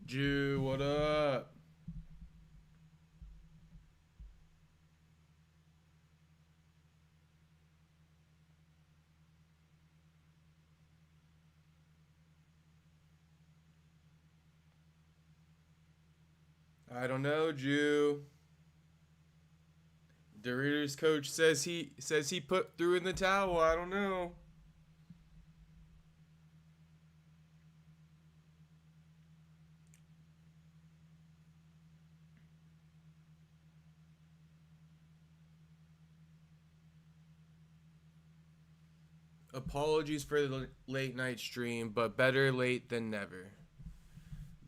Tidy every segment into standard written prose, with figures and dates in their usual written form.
Jew, what up? I don't know, Jew. De Ridder's coach says he put through in the towel. I don't know. Apologies for the late night stream, but better late than never.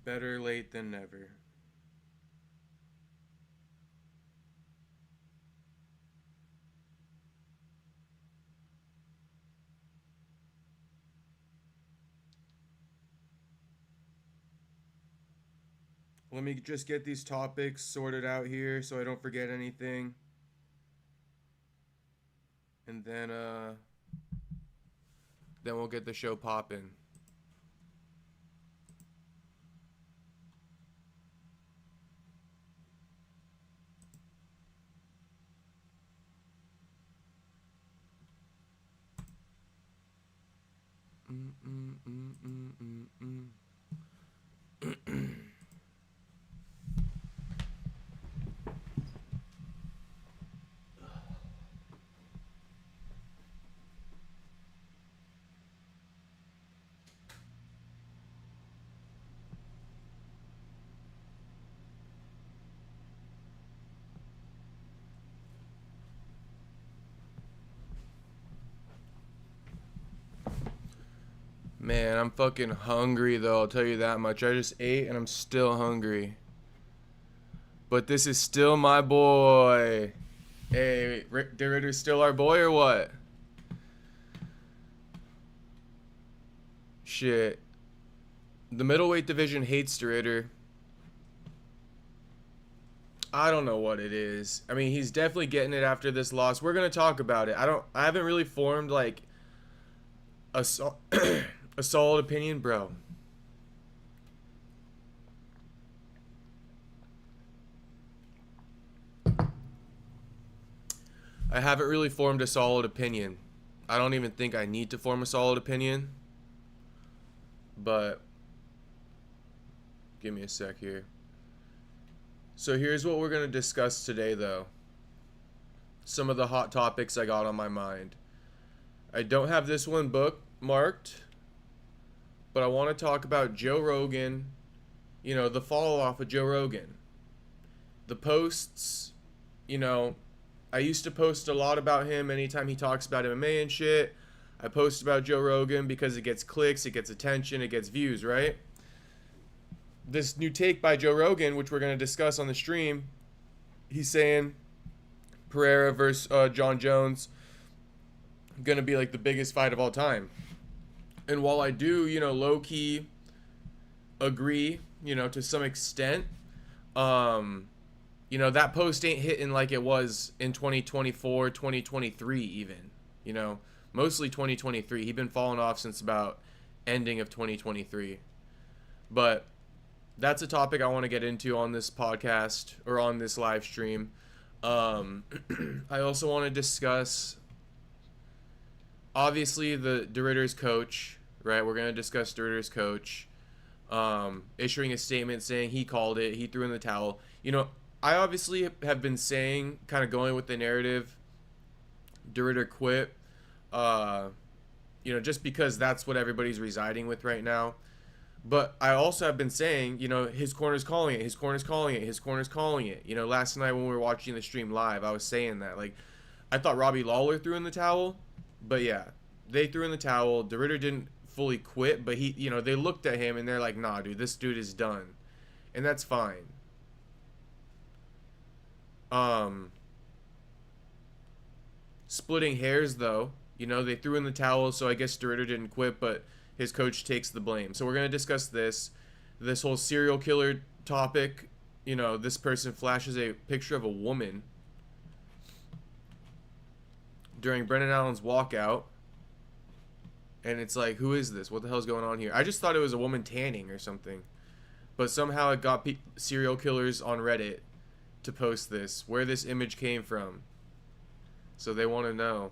Better late than never. Let me just get these topics sorted out here so I don't forget anything. And then we'll get the show popping. Man, I'm fucking hungry though, I'll tell you that much. I just ate and I'm still hungry. But this is still my boy. Hey, De Ridder's still our boy or what? Shit. The middleweight division hates De Ridder. I don't know what it is. I mean, he's definitely getting it after this loss. We're gonna talk about it. I haven't really formed like a a solid opinion, bro. I haven't really formed a solid opinion. I don't even think I need to form a solid opinion. But give me a sec here. So here's what we're going to discuss today, though. Some of the hot topics I got on my mind. I don't have this one bookmarked, but I want to talk about Joe Rogan, you know, the follow off of Joe Rogan. The posts, you know, I used to post a lot about him anytime he talks about MMA and shit. I post about Joe Rogan because it gets clicks, it gets attention, it gets views, right? This new take by Joe Rogan, which we're going to discuss on the stream, he's saying Pereira versus John Jones going to be like the biggest fight of all time. And while I do, you know, low-key agree, you know, to some extent, you know, that post ain't hitting like it was in 2024, 2023 even, you know, mostly 2023. He'd been falling off since about ending of 2023. But that's a topic I want to get into on this podcast or on this live stream. I also want to discuss, obviously, the De Ridder's coach, right? We're going to discuss De Ridder's coach issuing a statement saying he called it, he threw in the towel. You know, I obviously have been saying, kind of going with the narrative, De Ridder quit, you know, just because that's what everybody's residing with right now. But I also have been saying, you know, his corner's calling it, his corner's calling it, his corner's calling it. You know, last night when we were watching the stream live, I was saying that. Like, I thought Robbie Lawler threw in the towel, but yeah, they threw in the towel. De Ridder didn't fully quit, but he, you know, they looked at him and they're like, nah, dude, this dude is done. And that's fine. Splitting hairs, though. You know, they threw in the towel, so I guess De Ridder didn't quit, but his coach takes the blame. So we're going to discuss this whole serial killer topic. You know, this person flashes a picture of a woman during Brendan Allen's walkout. And it's like, who is this? What the hell's going on here? I just thought it was a woman tanning or something. But somehow it got serial killers on Reddit to post this, where this image came from. So they want to know.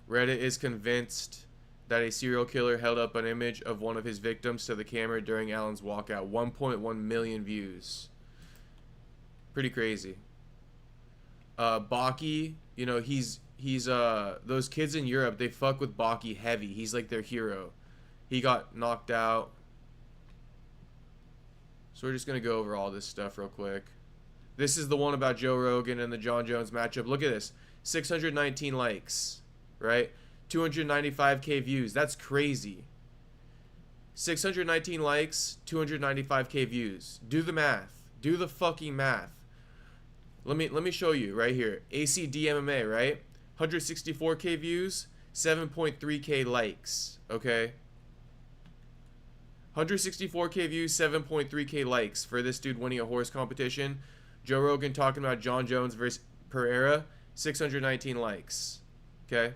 Reddit is convinced that a serial killer held up an image of one of his victims to the camera during Allen's walkout. 1.1 million views. Pretty crazy. Baki, you know, he's those kids in Europe, they fuck with Baki heavy. He's like their hero. He got knocked out. So we're just going to go over all this stuff real quick. This is the one about Joe Rogan and the John Jones matchup. Look at this. 619 likes, right? 295k views. That's crazy. 619 likes, 295k views. Do the math. Do the fucking math. Let me show you right here. ACDMMA, right? 164k views, 7.3k likes, okay? 164k views, 7.3k likes for this dude winning a horse competition. Joe Rogan talking about John Jones versus Pereira, 619 likes, okay?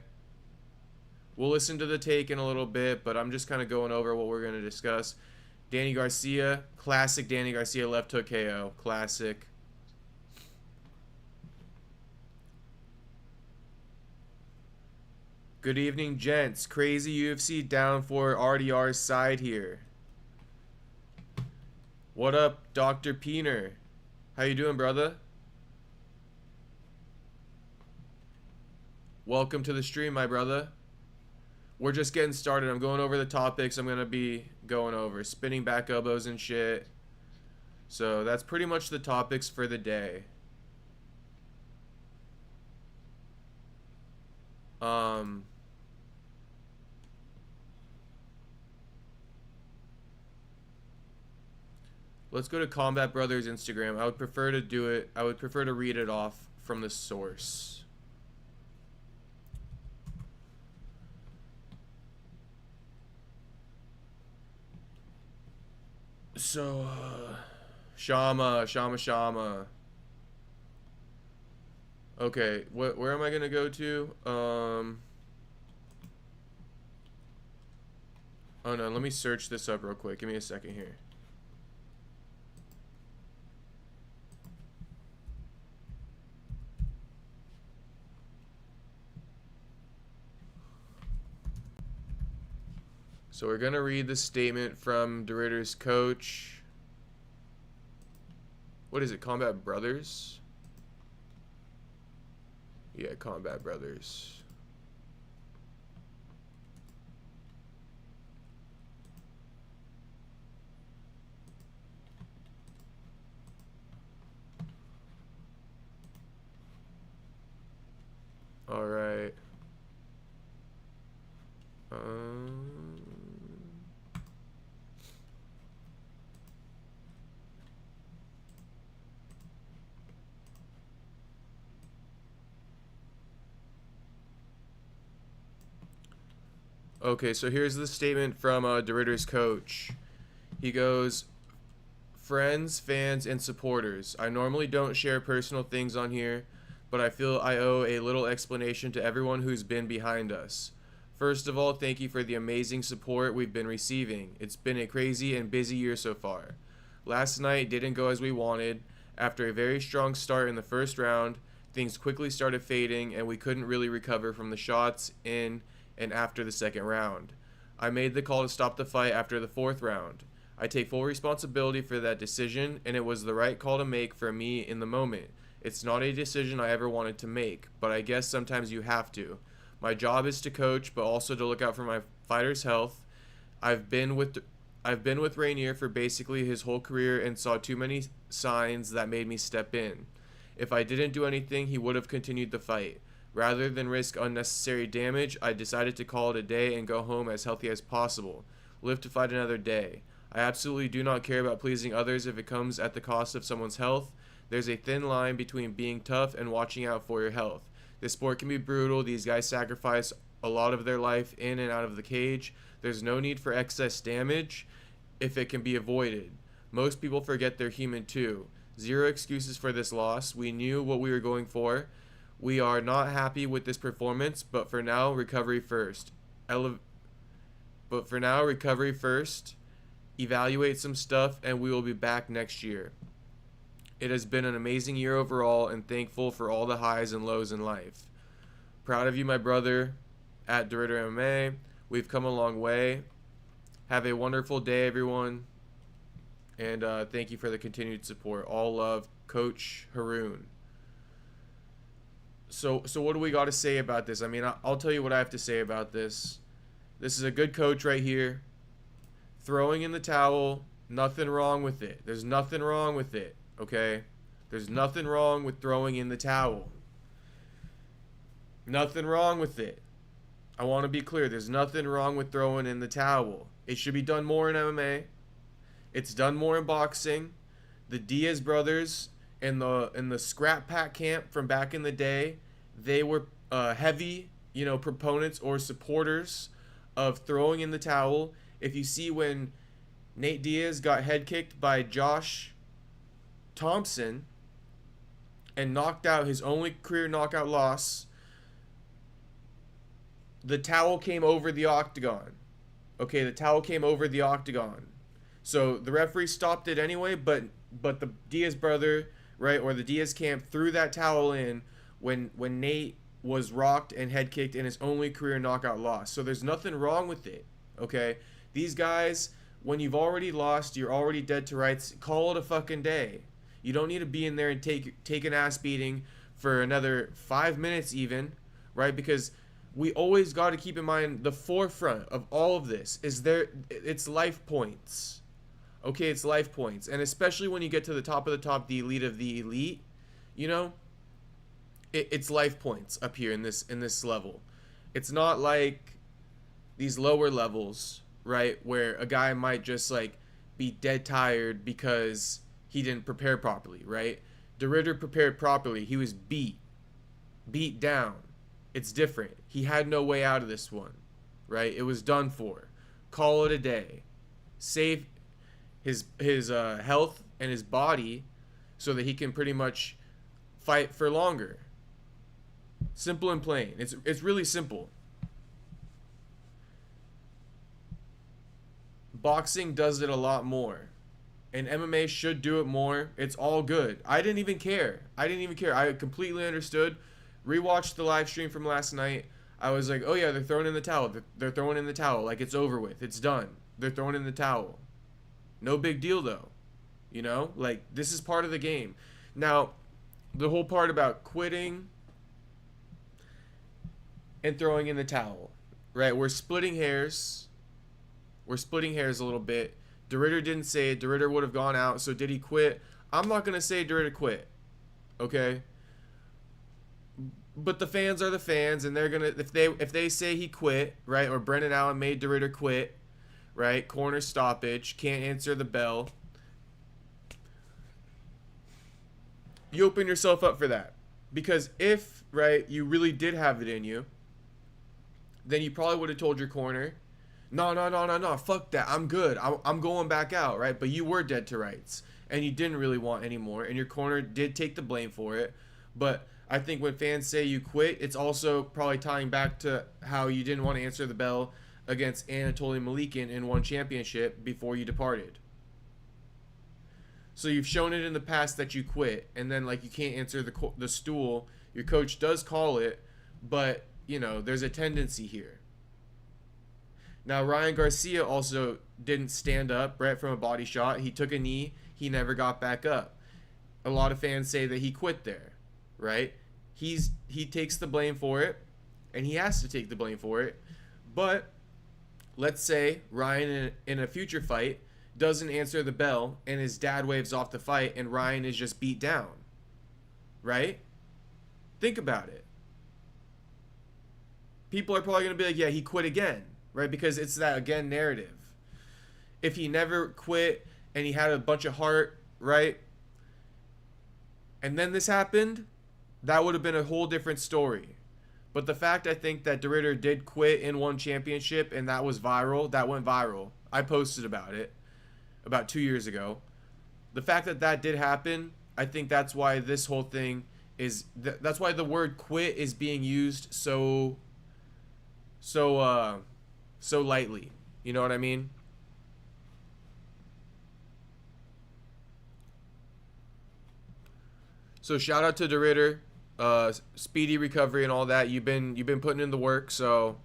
We'll listen to the take in a little bit, but I'm just kind of going over what we're going to discuss. Danny Garcia, classic Danny Garcia left hook KO, classic. Good evening, gents. Crazy UFC down for RDR's side here. What up, Dr. Peener? How you doing, brother? Welcome to the stream, my brother. We're just getting started. I'm going over the topics I'm going to be going over. Spinning back elbows and shit. So that's pretty much the topics for the day. Let's go to Combat Brothers Instagram. I would prefer to do it. I would prefer to read it off from the source. So, Shama. Okay, where am I gonna go to? Oh no, let me search this up real quick. Give me a second here. So we're gonna read the statement from de Ridder's coach. What is it? Combat Brothers? Yeah, Combat Brothers. All right. Okay, so here's the statement from de Ridder's coach. He goes, friends, fans, and supporters, I normally don't share personal things on here, but I feel I owe a little explanation to everyone who's been behind us. First of all, thank you for the amazing support we've been receiving. It's been a crazy and busy year so far. Last night didn't go as we wanted. After a very strong start in the first round, things quickly started fading and we couldn't really recover from the shots in and after the second round. I made the call to stop the fight after the fourth round. I take full responsibility for that decision, and it was the right call to make for me in the moment. It's not a decision I ever wanted to make, but I guess sometimes you have to. My job is to coach, but also to look out for my fighter's health. I've been with Reinier for basically his whole career and saw too many signs that made me step in. If I didn't do anything, he would have continued the fight. Rather than risk unnecessary damage, I decided to call it a day and go home as healthy as possible. Live to fight another day. I absolutely do not care about pleasing others if it comes at the cost of someone's health. There's a thin line between being tough and watching out for your health. This sport can be brutal. These guys sacrifice a lot of their life in and out of the cage. There's no need for excess damage if it can be avoided. Most people forget they're human too. Zero excuses for this loss. We knew what we were going for. We are not happy with this performance, but for now, recovery first. evaluate some stuff, and we will be back next year. It has been an amazing year overall, and thankful for all the highs and lows in life. Proud of you, my brother, at De Ridder MMA. We've come a long way. Have a wonderful day, everyone. And thank you for the continued support. All love, Coach Haroon. So what do we got to say about this? I mean, I'll tell you what I have to say about this. This is a good coach right here. Throwing in the towel, nothing wrong with it. There's nothing wrong with it, okay? There's nothing wrong with throwing in the towel. Nothing wrong with it. I want to be clear. There's nothing wrong with throwing in the towel. It should be done more in MMA. It's done more in boxing. The Diaz brothers in the scrap pack camp from back in the day, they were heavy, proponents or supporters of throwing in the towel. If you see when Nate Diaz got head kicked by Josh Thompson and knocked out his only career knockout loss, the towel came over the octagon. Okay, the towel came over the octagon. So the referee stopped it anyway, but the Diaz brother, right, or the Diaz camp threw that towel in when Nate was rocked and head kicked in his only career knockout loss. So there's nothing wrong with it, okay? These guys, when you've already lost, you're already dead to rights, call it a fucking day. You don't need to be in there and take an ass beating for another 5 minutes even, right? Because we always got to keep in mind the forefront of all of this is it's life points. Okay, it's life points. And especially when you get to the top of the top, the elite of the elite, it's life points up here in this level. It's not like these lower levels, right, where a guy might just like be dead tired because he didn't prepare properly, right? De Ridder prepared properly. He was beat down. It's different. He had no way out of this one, right? It was done for. Call it a day. Save his health and his body so that he can pretty much fight for longer. Simple and plain. It's really simple. Boxing does it a lot more. And MMA should do it more. It's all good. I didn't even care. I completely understood. Rewatched the live stream from last night. I was like, oh yeah, they're throwing in the towel. They're throwing in the towel. Like, it's over with. It's done. They're throwing in the towel. No big deal, though. Like, this is part of the game. Now, the whole part about quitting and throwing in the towel, right? We're splitting hairs. We're splitting hairs a little bit. De Ridder didn't say it. De Ridder would have gone out. So did he quit? I'm not going to say De Ridder quit. Okay? But the fans are the fans, and they're going to, if they say he quit, right? Or Brendan Allen made De Ridder quit, right? Corner stoppage, can't answer the bell. You open yourself up for that. Because if, right, you really did have it in you, then you probably would have told your corner, no, fuck that, I'm good, I'm going back out, right? But you were dead to rights, and you didn't really want any more, and your corner did take the blame for it. But I think when fans say you quit, it's also probably tying back to how you didn't want to answer the bell against Anatoly Malikin in one championship before you departed. So you've shown it in the past that you quit, and then like you can't answer the stool. Your coach does call it, but there's a tendency here. Now Ryan Garcia also didn't stand up right from a body shot. He took a knee. He never got back up. A lot of fans say that he quit there, right? He takes the blame for it, and he has to take the blame for it. But let's say Ryan in a future fight doesn't answer the bell and his dad waves off the fight and Ryan is just beat down, right? Think about it. People are probably going to be like, yeah, he quit again, right? Because it's that again narrative. If he never quit and he had a bunch of heart, right? And then this happened, that would have been a whole different story. But the fact, I think, that De Ridder did quit in one championship and that was viral, that went viral. I posted about it about 2 years ago. The fact that that did happen, I think that's why this whole thing is, that's why the word quit is being used so lightly. You know what I mean? So shout out to De Ridder, speedy recovery and all that. You've been putting in the work, so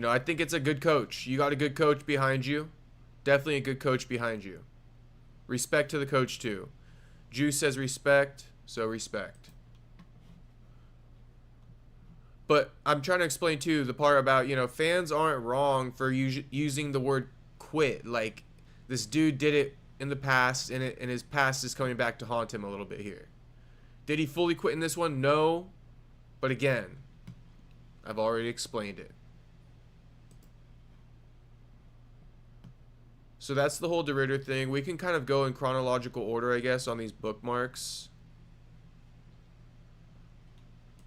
I think it's a good coach. You got a good coach behind you. Definitely a good coach behind you. Respect to the coach too. Juice says respect, so respect. But I'm trying to explain too the part about, fans aren't wrong for using the word quit. Like, this dude did it in the past, and his past is coming back to haunt him a little bit here. Did he fully quit in this one? No. But again, I've already explained it. So that's the whole De Ridder thing. We can kind of go in chronological order, I guess, on these bookmarks.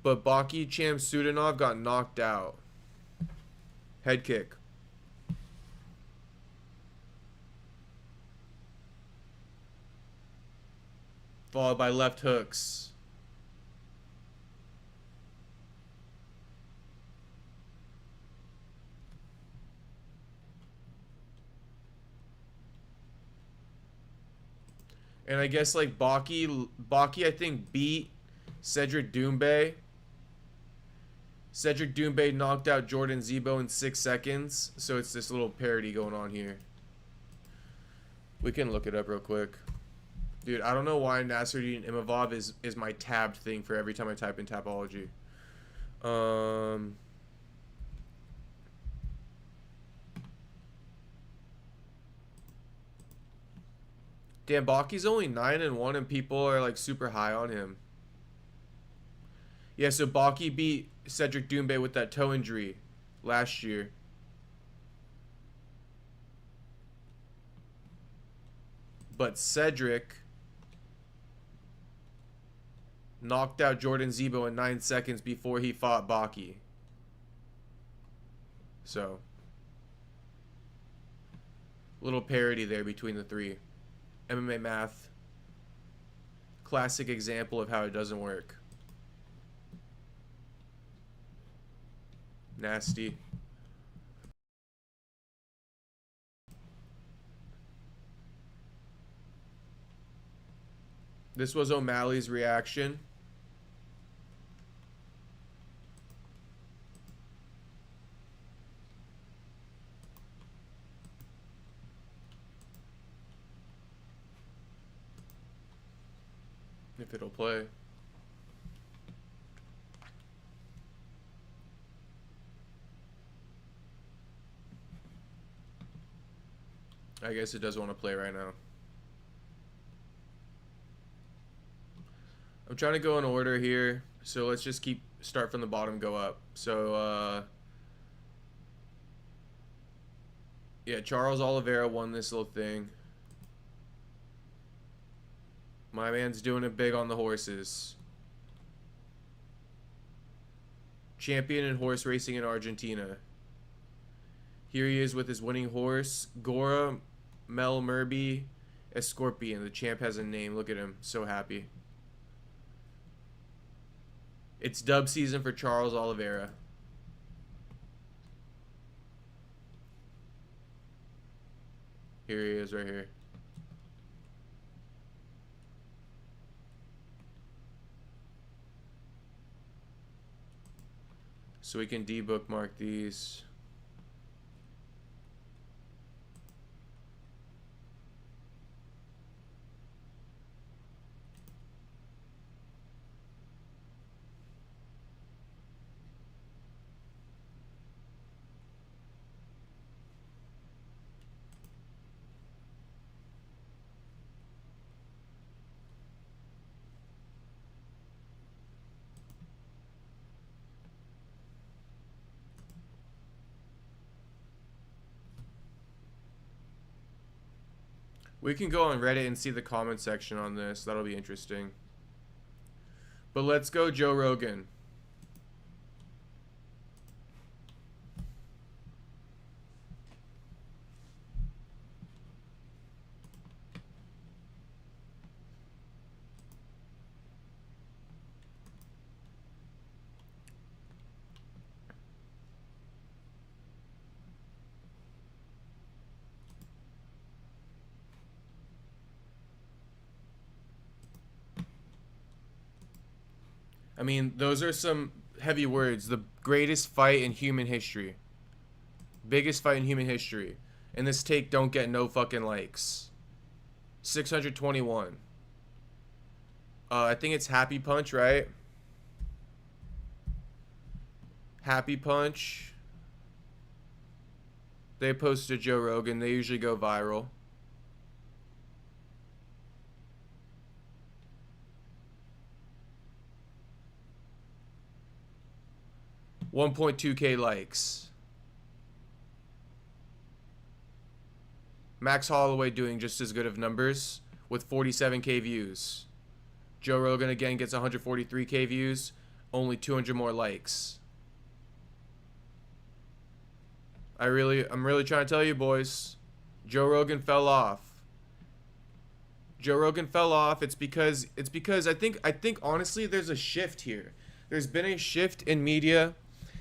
But Baki Chamsudanov got knocked out. Head kick. Followed by left hooks. And I guess like Baki I think beat Cedric Doumbé. Cedric Doumbé knocked out Jordan Zebo in 6 seconds. So it's this little parody going on here. We can look it up real quick. Dude, I don't know why Nasruddin Imavov is my tabbed thing for every time I type in Tapology. Damn, Baki's only 9-1 and people are like super high on him. Yeah, so Baki beat Cedric Doumbé with that toe injury last year. But Cedric knocked out Jordan Zebo in 9 seconds before he fought Baki. So, little parody there between the three. MMA math. Classic example of how it doesn't work. Nasty. This was O'Malley's reaction. If it'll play. I guess it doesn't want to play right now. I'm trying to go in order here, so let's just start from the bottom, go up. So, yeah, Charles Oliveira won this little thing. My man's doing it big on the horses. Champion in horse racing in Argentina. Here he is with his winning horse, Gora Melmerby Escorpion. The champ has a name. Look at him. So happy. It's dub season for Charles Oliveira. Here he is right here. So we can debookmark these. We can go on Reddit and see the comment section on this. That'll be interesting. But let's go Joe Rogan. I mean, those are some heavy words. The greatest fight in human history. Biggest fight in human history. And this take don't get no fucking likes. 621. I think it's Happy Punch, right? Happy Punch. They posted Joe Rogan. They usually go viral. $1.2K likes. Max Holloway doing just as good of numbers with 47K views. Joe Rogan again gets 143K views, only 200 more likes. I'm really trying to tell you, boys, Joe Rogan fell off. Joe Rogan fell off. It's because I think honestly there's a shift here. There's been a shift in media.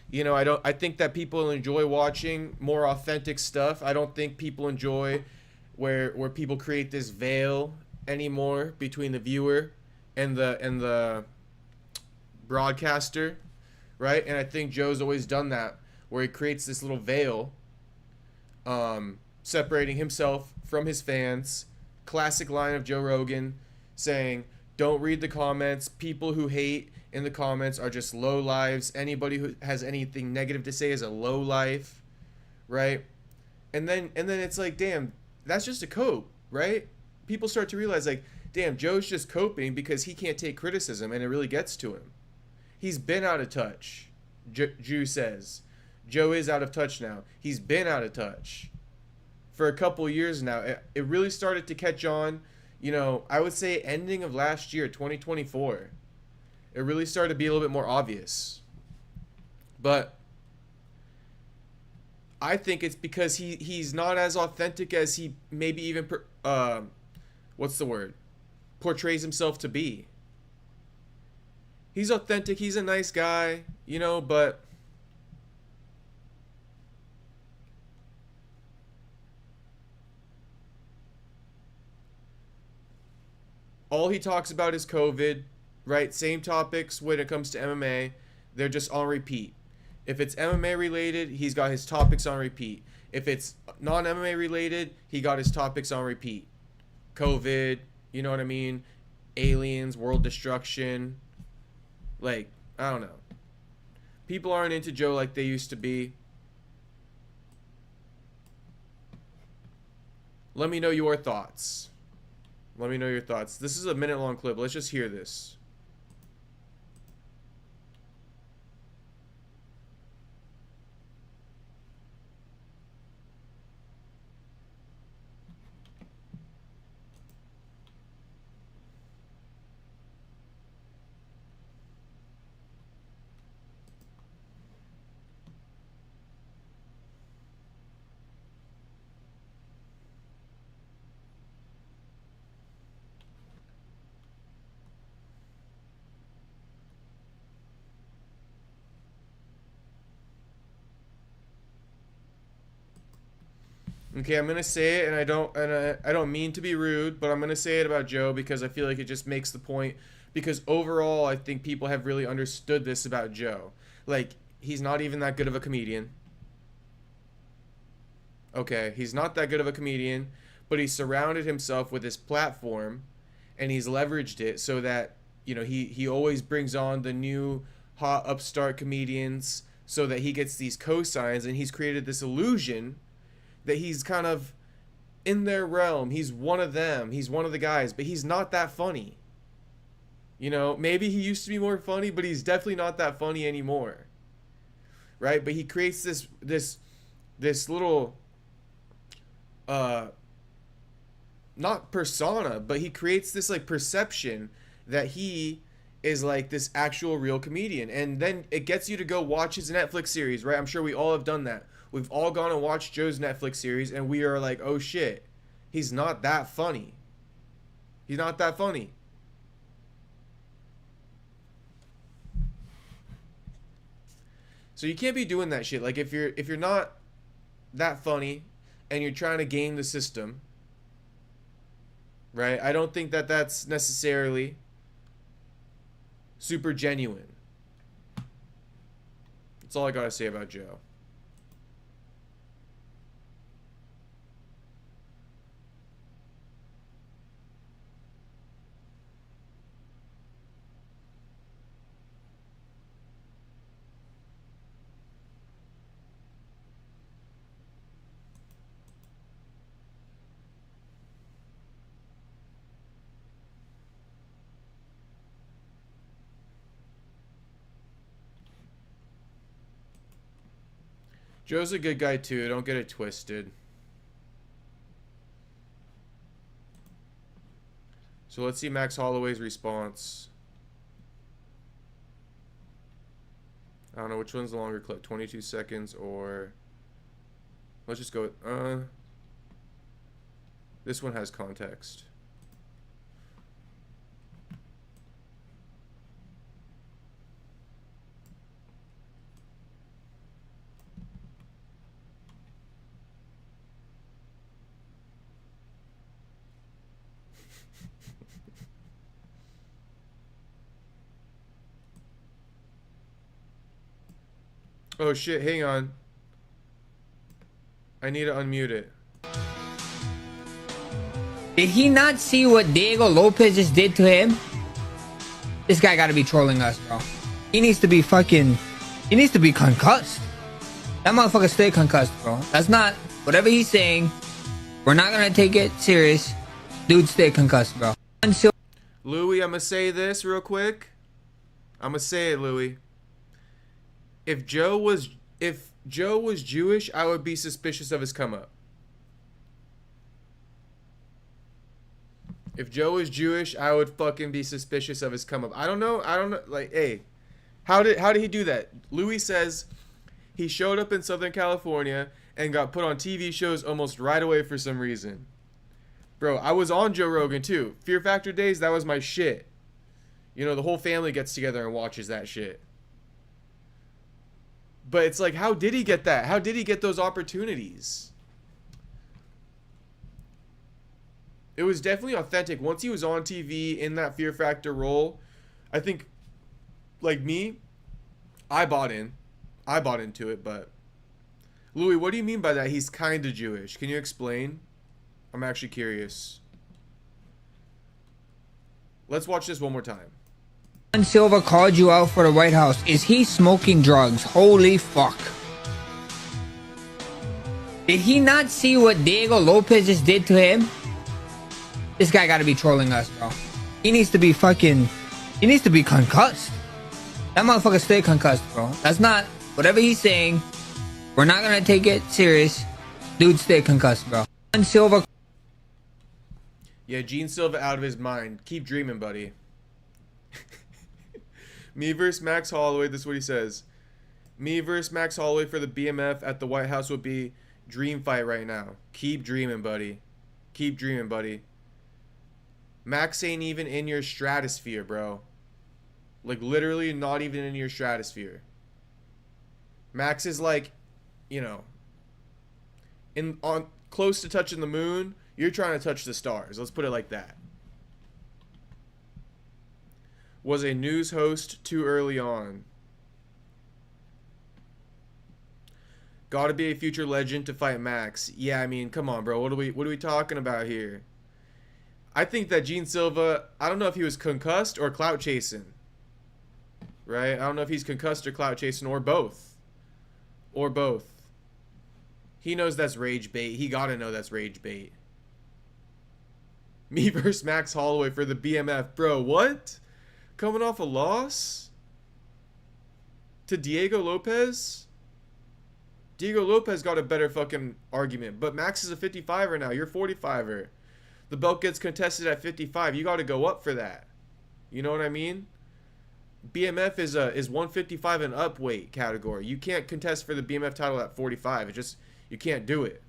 You know, I think that people enjoy watching more authentic stuff. I don't think people enjoy where people create this veil anymore between the viewer and the broadcaster, right? And I think Joe's always done that, where he creates this little veil, separating himself from his fans. Classic line of Joe Rogan saying, "Don't read the comments. People who hate in the comments are just low lives. Anybody who has anything negative to say is a low life," right? And then it's like, damn, that's just a cope, right? People start to realize, like, damn, Joe's just coping because he can't take criticism, and it really gets to him. He's been out of touch, Jew says. Joe is out of touch now. He's been out of touch for a couple years now. It really started to catch on, you know, I would say ending of last year, 2024. It really started to be a little bit more obvious. But I think it's because he's not as authentic as he maybe even, portrays himself to be. He's authentic. He's a nice guy, you know, but all he talks about is COVID, right? Same topics when it comes to MMA. They're just on repeat. If it's MMA related, he's got his topics on repeat. If it's non-MMA related, he got his topics on repeat. COVID, you know what I mean? Aliens, world destruction. Like, I don't know. People aren't into Joe like they used to be. Let me know your thoughts. Let me know your thoughts. This is a minute-long clip. Let's just hear this. Okay, I'm gonna say it, and I don't mean to be rude, but I'm gonna say it about Joe because I feel like it just makes the point. Because overall, I think people have really understood this about Joe. Like, he's not even that good of a comedian. Okay, he's not that good of a comedian, but he surrounded himself with this platform, and he's leveraged it so that, you know, he always brings on the new hot upstart comedians so that he gets these cosigns, and he's created this illusion that he's kind of in their realm. He's one of them. He's one of the guys, but he's not that funny. You know, maybe he used to be more funny, but he's definitely not that funny anymore. Right? But he creates this little not persona, but he creates this like perception that he is like this actual real comedian. And then it gets you to go watch his Netflix series, right? I'm sure we all have done that. We've all gone and watched Joe's Netflix series, and we are like, oh shit, he's not that funny. He's not that funny. So you can't be doing that shit. Like, if you're not that funny and you're trying to game the system, right? I don't think that that's necessarily Super genuine. That's all I gotta say about Joe. Joe's a good guy too, don't get it twisted. So let's see Max Holloway's response. I don't know which one's the longer clip, 22 seconds or... Let's just go with... This one has context. Oh shit, hang on. I need to unmute it. Did he not see what Diego Lopez just did to him? This guy gotta be trolling us, bro. He needs to be fucking... He needs to be concussed. That motherfucker stay concussed, bro. That's not... Whatever he's saying, we're not gonna take it serious. Dude, stay concussed, bro. Louis, I'm gonna say this real quick. I'm gonna say it, Louis. If Joe was Jewish, I would be suspicious of his come up. If Joe was Jewish, I would fucking be suspicious of his come up. I don't know. Like, hey, how did he do that? Louis says he showed up in Southern California and got put on TV shows almost right away for some reason. Bro, I was on Joe Rogan too. Fear Factor days, that was my shit. You know, the whole family gets together and watches that shit. But it's like, how did he get that? How did he get those opportunities? It was definitely authentic. Once he was on TV in that Fear Factor role, I think, like me, I bought in. I bought into it, but... Louis, what do you mean by that? He's kind of Jewish. Can you explain? I'm actually curious. Let's watch this one more time. Jean Silva called you out for the White House. Is he smoking drugs? Holy fuck. Did he not see what Diego Lopez just did to him? This guy gotta be trolling us, bro. He needs to be fucking... He needs to be concussed. That motherfucker stay concussed, bro. That's not... Whatever he's saying, we're not gonna take it serious. Dude, stay concussed, bro. Jean Silva... Yeah, Jean Silva out of his mind. Keep dreaming, buddy. Me versus Max Holloway, this is what he says. Me versus Max Holloway for the BMF at the White House would be dream fight right now. Keep dreaming, buddy. Keep dreaming, buddy. Max ain't even in your stratosphere, bro. Like, literally not even in your stratosphere. Max is like, you know, on close to touching the moon. You're trying to touch the stars. Let's put it like that. Was a news host too early on. Gotta be a future legend to fight Max. Yeah, I mean, come on, bro. What are we talking about here? I think that Jean Silva, I don't know if he was concussed or clout chasing. Right? I don't know if he's concussed or clout chasing or both. Or both. He knows that's rage bait. He gotta know that's rage bait. Me versus Max Holloway for the BMF. Bro, what? Coming off a loss? To Diego Lopez? Diego Lopez got a better fucking argument. But Max is a 55er now. You're 45er. The belt gets contested at 55. You got to go up for that. You know what I mean? BMF is 155 and up weight category. You can't contest for the BMF title at 45. It just, you can't do it.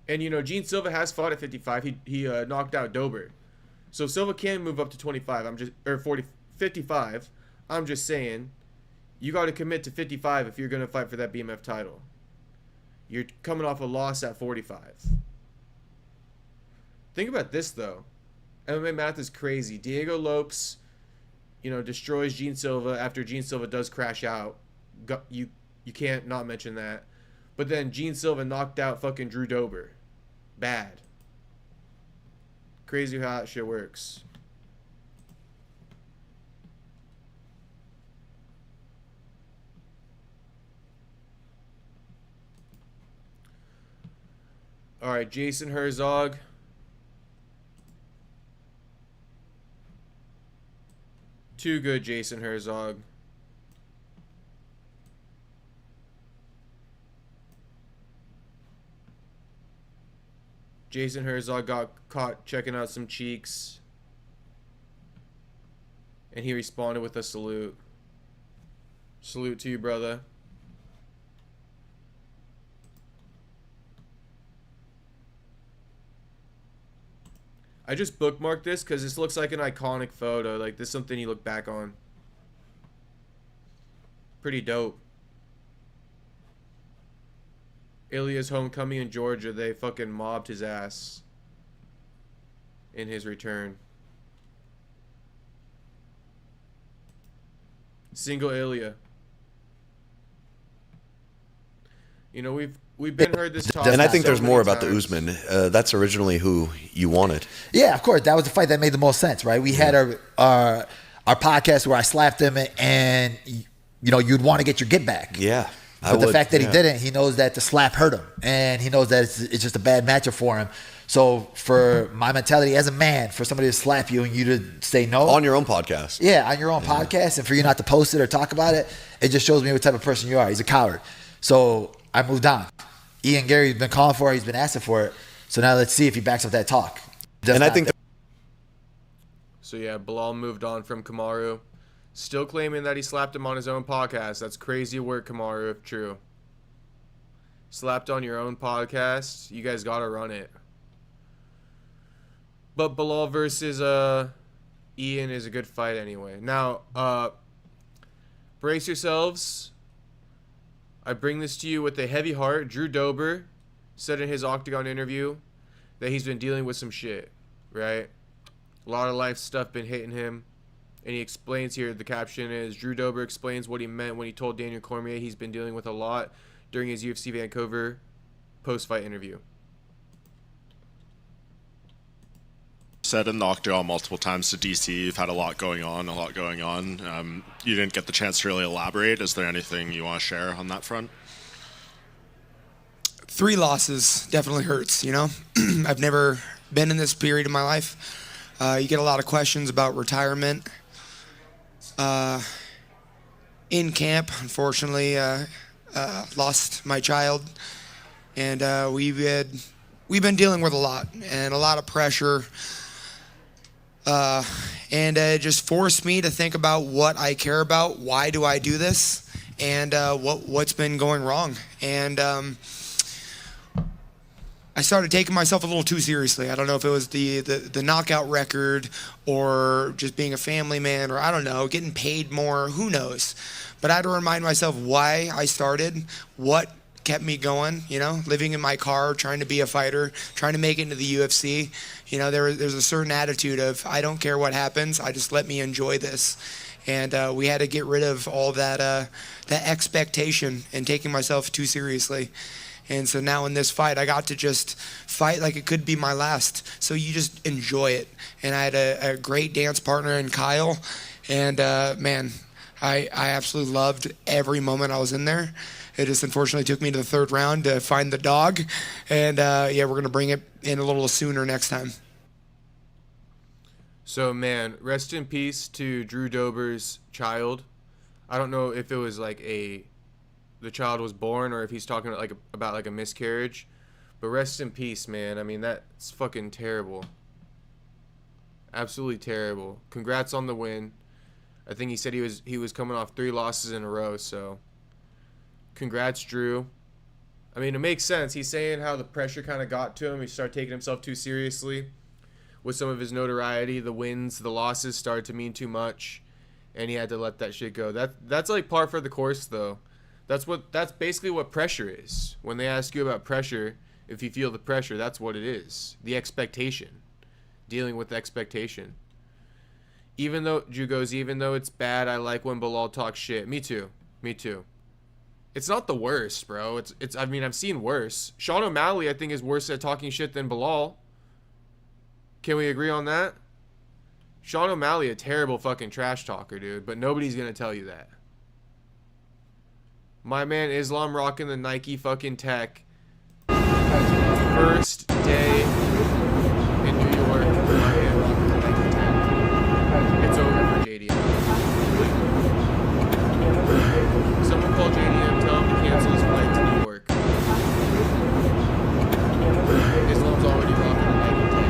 And, you know, Jean Silva has fought at 55. He knocked out Dober. So Silva can move up to 25. 55. I'm just saying, you got to commit to 55 if you're going to fight for that BMF title. You're coming off a loss at 45. Think about this, though. MMA math is crazy. Diego Lopes, destroys Jean Silva after Jean Silva does crash out. You can't not mention that. But then Jean Silva knocked out fucking Drew Dober. Bad. Crazy how that shit works. All right, Jason Herzog. Too good, Jason Herzog. Jason Herzog got caught checking out some cheeks. And he responded with a salute. Salute to you, brother. I just bookmarked this because this looks like an iconic photo. Like, this is something you look back on. Pretty dope. Ilya's homecoming in Georgia. They fucking mobbed his ass in his return. Single Ilya. We've been heard this talk. And I think there's more about times. the Usman. That's originally who you wanted. Yeah, of course. That was the fight that made the most sense, right? We had our podcast where I slapped him, and you'd want to get your get back. Yeah. But the fact that he didn't, he knows that the slap hurt him, and he knows that it's just a bad matchup for him. So for my mentality as a man, for somebody to slap you and you to say no. On your own podcast. Yeah, on your own podcast, and for you not to post it or talk about it, it just shows me what type of person you are. He's a coward. So I moved on. Ian Gary's been calling for it. He's been asking for it. So now let's see if he backs up that talk. I think. So yeah, Bilal moved on from Kamaru. Still claiming that he slapped him on his own podcast. That's crazy work, Kamaru, if true. Slapped on your own podcast. You guys gotta run it. But Bilal versus Ian is a good fight anyway. Now, brace yourselves. I bring this to you with a heavy heart. Drew Dober said in his Octagon interview that he's been dealing with some shit, right? A lot of life stuff been hitting him. And he explains here, the caption is, Drew Dober explains what he meant when he told Daniel Cormier he's been dealing with a lot during his UFC Vancouver post-fight interview. Said in the Octagon multiple times to DC, you've had a lot going on. You didn't get the chance to really elaborate. Is there anything you want to share on that front? 3 losses definitely hurts, I've never been in this period of my life. You get a lot of questions about retirement. In camp, unfortunately, lost my child. And we've been dealing with a lot of pressure. And it just forced me to think about what I care about, why do I do this, and what's been going wrong. And I started taking myself a little too seriously. I don't know if it was the knockout record or just being a family man, or I don't know, getting paid more, who knows. But I had to remind myself why I started, what kept me going, living in my car, trying to be a fighter, trying to make it into the UFC. There's a certain attitude of, I don't care what happens, I just let me enjoy this. And we had to get rid of all that expectation and taking myself too seriously. And so now in this fight, I got to just fight like it could be my last. So you just enjoy it. And I had a great dance partner in Kyle. And man, I absolutely loved every moment I was in there. It just unfortunately took me to the 3rd round to find the dog. And we're going to bring it in a little sooner next time. So man, rest in peace to Drew Dober's child. I don't know if it was like the child was born or if he's talking about a miscarriage, but rest in peace, man. I mean, that's fucking terrible. Absolutely terrible. Congrats on the win. I think he said he was coming off 3 losses in a row, so congrats, Drew. I mean, it makes sense. He's saying how the pressure kind of got to him. He started taking himself too seriously with some of his notoriety. The wins, the losses started to mean too much, and he had to let that shit go. That's like par for the course, though. That's basically what pressure is. When they ask you about pressure, if you feel the pressure, that's what it is. The expectation. Dealing with expectation. Even though Drew goes, even though it's bad, I like when Bilal talks shit. Me too. Me too. It's not the worst, bro. It's. I mean, I've seen worse. Sean O'Malley, I think, is worse at talking shit than Bilal. Can we agree on that? Sean O'Malley, a terrible fucking trash talker, dude. But nobody's gonna tell you that. My man Islam rocking the Nike fucking tech. First day in New York. My man rocking the Nike tech. It's over for JDM. Someone call JDM, tell him to cancel his flight to New York. Islam's already rocking the Nike tech.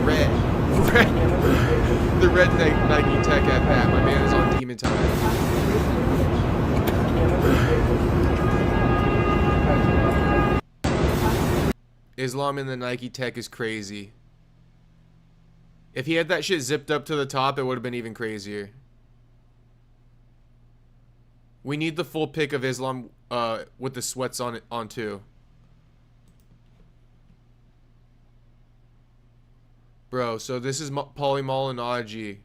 Red. The red Nike tech at Pat. My man is on demon time. Islam in the Nike tech is crazy. If he had that shit zipped up to the top, it would have been even crazier. We need the full pic of Islam with the sweats on too. Bro, so this is Pauli Malignagi.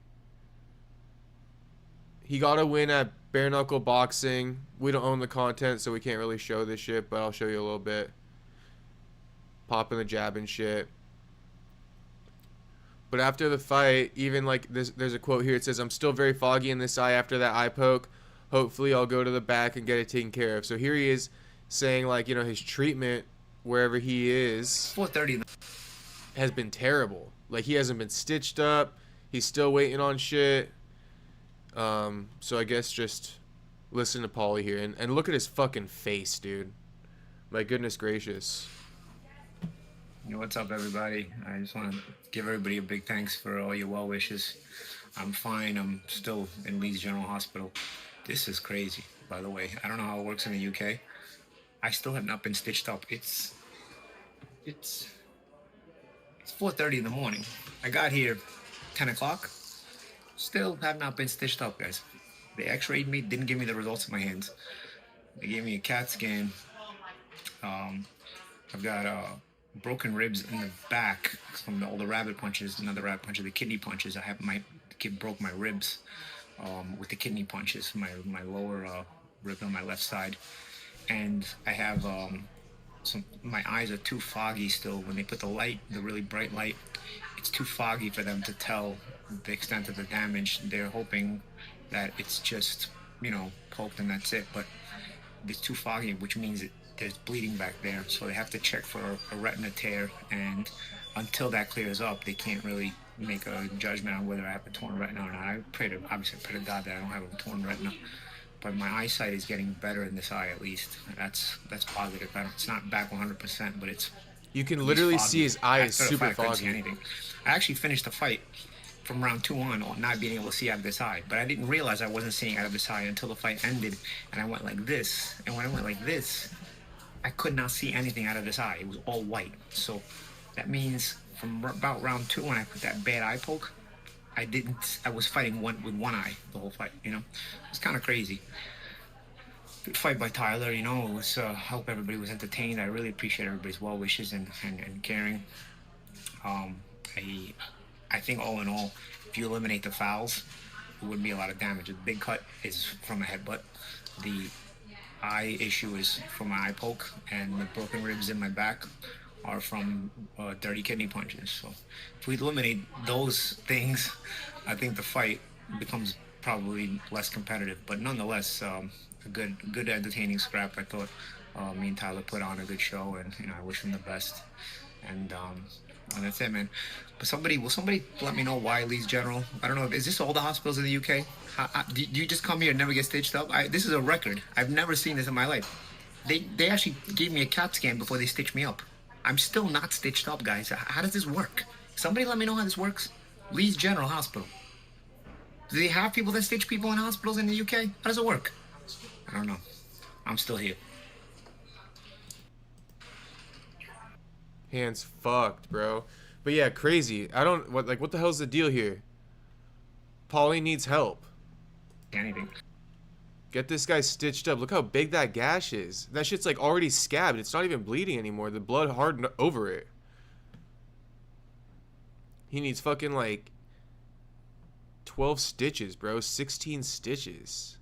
He got a win at bare knuckle boxing. We don't own the content, so we can't really show this shit, but I'll show you a little bit. Popping the jab and shit. But after the fight, even like this, there's a quote here. It says, "I'm still very foggy in this eye after that eye poke. Hopefully I'll go to the back and get it taken care of." So here he is saying, like, you know, his treatment wherever he is 4:30 has been terrible. Like, he hasn't been stitched up. He's still waiting on shit. So I guess just listen to Pauli here and look at his fucking face, dude. My goodness gracious. Yo, what's up, everybody? I just want to give everybody a big thanks for all your well wishes. I'm fine. I'm still in Leeds General Hospital. This is crazy, by the way. I don't know how it works in the UK. I still have not been stitched up. It's 4:30 in the morning. I got here 10 o'clock. Still have not been stitched up, guys. They x-rayed me, didn't give me the results of my hands. They gave me a CAT scan. I've got broken ribs in the back from all the rabbit punches, not the rabbit punches, the kidney punches. The kid broke my ribs with the kidney punches, my lower rib on my left side. And I have my eyes are too foggy still. When they put the light, the really bright light, it's too foggy for them to tell the extent of the damage. They're hoping that it's just, you know, poked and that's it. But it's too foggy, which means there's bleeding back there. So they have to check for a retina tear. And until that clears up, they can't really make a judgment on whether I have a torn retina or not. I obviously pray to God that I don't have a torn retina. But my eyesight is getting better in this eye, at least. That's positive. It's not back 100%, but it's. You can literally see his eye is super foggy. I couldn't see anything. I actually finished the fight from round 2 on not being able to see out of this eye. But I didn't realize I wasn't seeing out of this eye until the fight ended, and I went like this. And when I went like this, I could not see anything out of this eye. It was all white. So that means from about round 2, when I put that bad eye poke, I was fighting with one eye the whole fight, you know? It's kind of crazy. Good fight by Tyler, you know. It was, I hope everybody was entertained. I really appreciate everybody's well wishes and caring. I think all in all, if you eliminate the fouls, it wouldn't be a lot of damage. The big cut is from a headbutt. The eye issue is from my eye poke, and the broken ribs in my back are from dirty kidney punches. So if we eliminate those things, I think the fight becomes probably less competitive. But nonetheless, a good entertaining scrap. I thought me and Tyler put on a good show, and you know, I wish him the best. And that's it, man. But will somebody let me know why Leeds General? I don't know. Is this all the hospitals in the UK? Do you just come here and never get stitched up? This is a record. I've never seen this in my life. They actually gave me a CAT scan before they stitched me up. I'm still not stitched up, guys. How does this work? Somebody let me know how this works. Leeds General Hospital. Do they have people that stitch people in hospitals in the UK? How does it work? I don't know. I'm still here. Hands fucked, bro. But yeah, crazy. What the hell's the deal here? Pauli needs help. Anything. Get this guy stitched up. Look how big that gash is. That shit's like already scabbed. It's not even bleeding anymore. The blood hardened over it. He needs fucking like 12 stitches, bro. 16 stitches.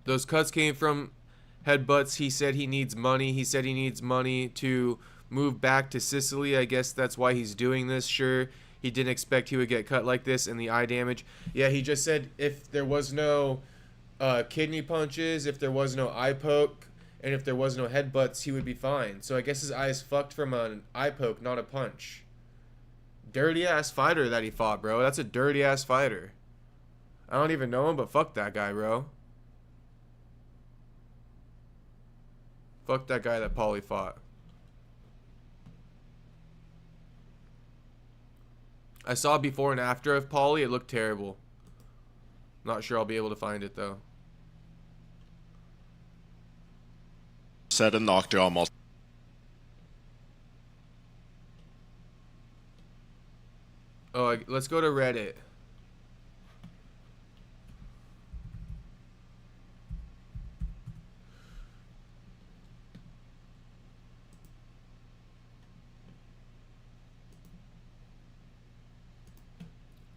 Those cuts came from headbutts. He said he needs money. He said he needs money to move back to Sicily. I guess that's why he's doing this. Sure, he didn't expect he would get cut like this and the eye damage. Yeah, he just said if there was no kidney punches, if there was no eye poke, and if there was no headbutts, he would be fine. So I guess his eye's fucked from an eye poke, not a punch. Dirty ass fighter that he fought, bro. That's a dirty ass fighter. I don't even know him, but fuck that guy, bro. Fuck that guy that Pauli fought. I saw before and after of Pauli. It looked terrible. Not sure I'll be able to find it though. Said and knocked out multiple. Oh, let's go to Reddit.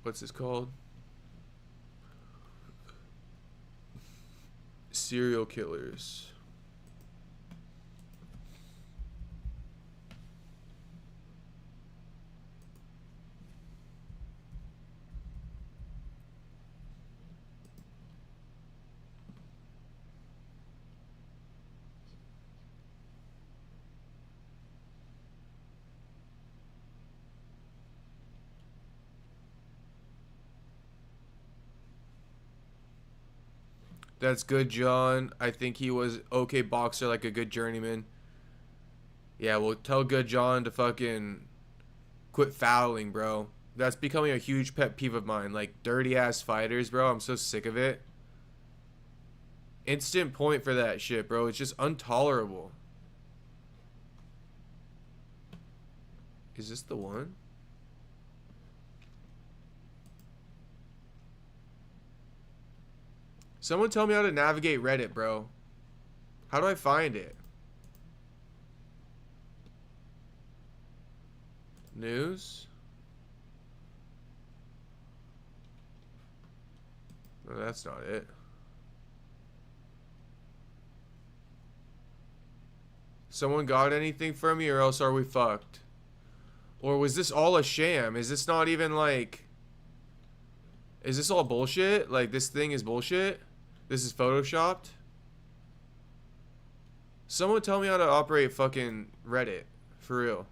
What's this called? Serial killers. That's good, John. I think he was okay boxer, like a good journeyman. Yeah, well, tell good John to fucking quit fouling, bro. That's becoming a huge pet peeve of mine. Like, dirty-ass fighters, bro. I'm so sick of it. Instant point for that shit, bro. It's just intolerable. Is this the one? Someone tell me how to navigate Reddit, bro. How do I find it? News? No, that's not it. Someone got anything from me, or else are we fucked? Or was this all a sham? Is this not even like... Is this all bullshit? Like, this thing is bullshit? This is photoshopped? Someone tell me how to operate fucking Reddit. For real.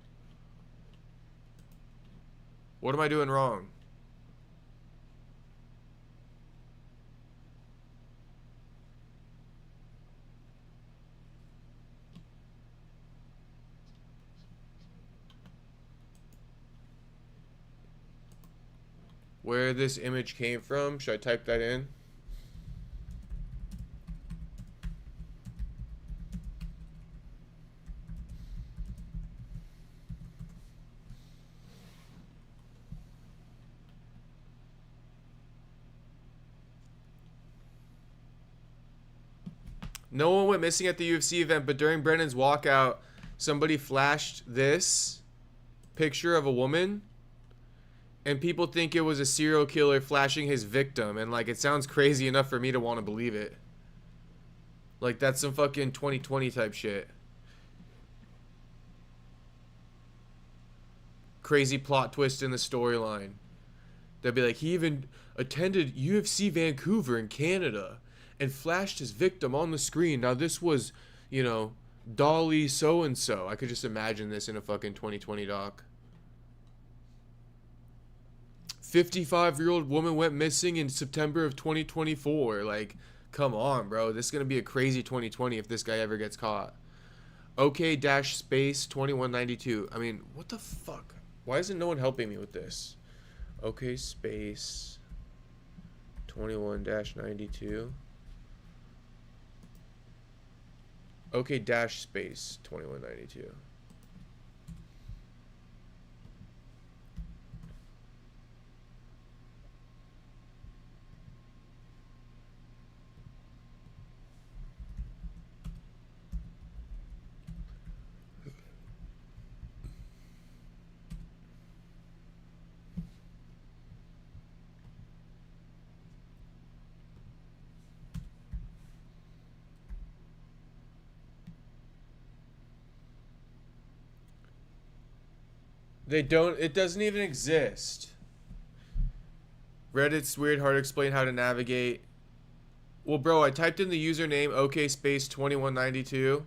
What am I doing wrong? Where this image came from? Should I type that in? No one went missing at the UFC event, but during Brennan's walkout, somebody flashed this picture of a woman, and people think it was a serial killer flashing his victim, and like, it sounds crazy enough for me to want to believe it. Like, that's some fucking 2020 type shit. Crazy plot twist in the storyline. They'll be like, he even attended UFC Vancouver in Canada and flashed his victim on the screen. Now this was, you know, Dolly so-and-so. I could just imagine this in a fucking 2020 doc. 55-year-old woman went missing in September of 2024. Like, come on, bro. This is going to be a crazy 2020 if this guy ever gets caught. OK-space 2192. I mean, what the fuck? Why isn't no one helping me with this? OK space 21-92. OK space 2192. They don't. It doesn't even exist. Reddit's weird, hard to explain how to navigate. Well, bro, I typed in the username OK space 2192.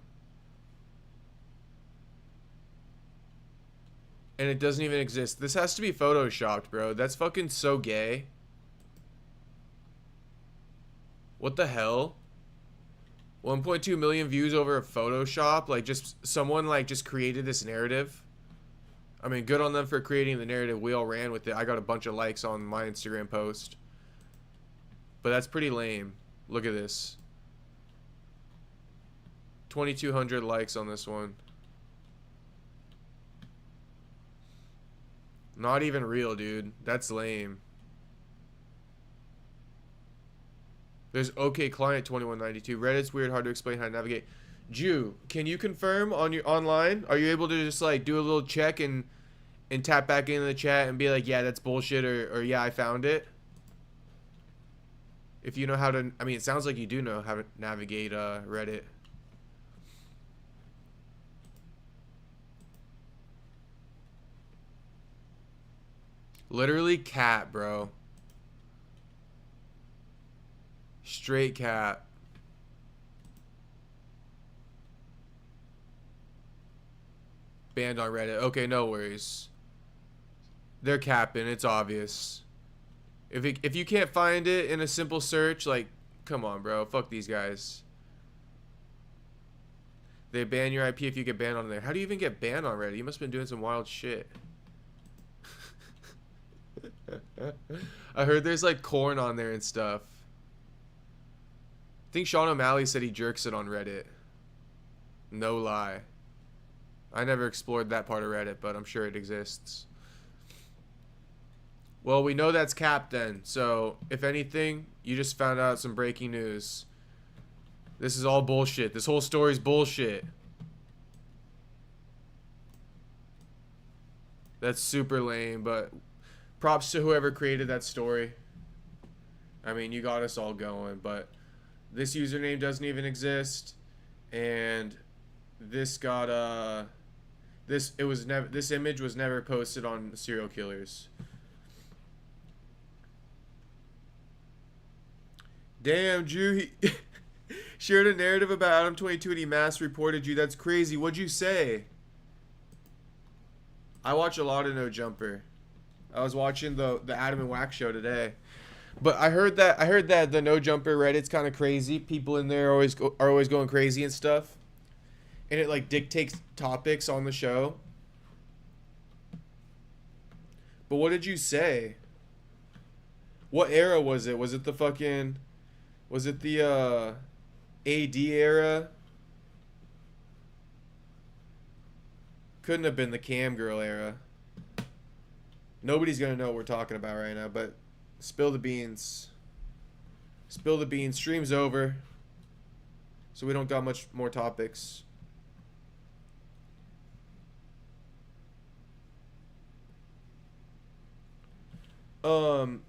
And it doesn't even exist. This has to be photoshopped, bro. That's fucking so gay. What the hell? 1.2 million views over a Photoshop? Like, just someone, like, just created this narrative. I mean, good on them for creating the narrative. We all ran with it. I got a bunch of likes on my Instagram post. But that's pretty lame. Look at this. 2,200 likes on this one. Not even real, dude. That's lame. There's OK Client 2192. Reddit's weird, hard to explain how to navigate. Jew, can you confirm on your online? Are you able to just like do a little check and tap back into the chat and be like, yeah, that's bullshit, or yeah, I found it? If you know how to, I mean, it sounds like you do know how to navigate Reddit. Literally cat, bro. Straight cat. Banned on Reddit. Okay, no worries. They're capping. It's obvious. If you can't find it in a simple search, like, come on, bro. Fuck these guys. They ban your IP if you get banned on there. How do you even get banned on Reddit? You must have been doing some wild shit. I heard there's like corn on there and stuff. I think Sean O'Malley said he jerks it on Reddit. No lie. I never explored that part of Reddit, but I'm sure it exists. Well, we know that's capped then. So, if anything, you just found out some breaking news. This is all bullshit. This whole story's bullshit. That's super lame, but props to whoever created that story. I mean, you got us all going, but this username doesn't even exist, and this got this image was never posted on serial killers. Damn, Drew, he shared a narrative about Adam 22 and he mass reported you. That's crazy. What'd you say? I watch a lot of No Jumper. I was watching the Adam and Wax show today. But I heard that the No Jumper Reddit's kind of crazy. People in there are always going crazy and stuff. And it like dictates topics on the show. But what did you say? What era was it? Was it the AD era? Couldn't have been the Cam Girl era. Nobody's gonna know what we're talking about right now, but spill the beans. Spill the beans. Stream's over. So we don't got much more topics.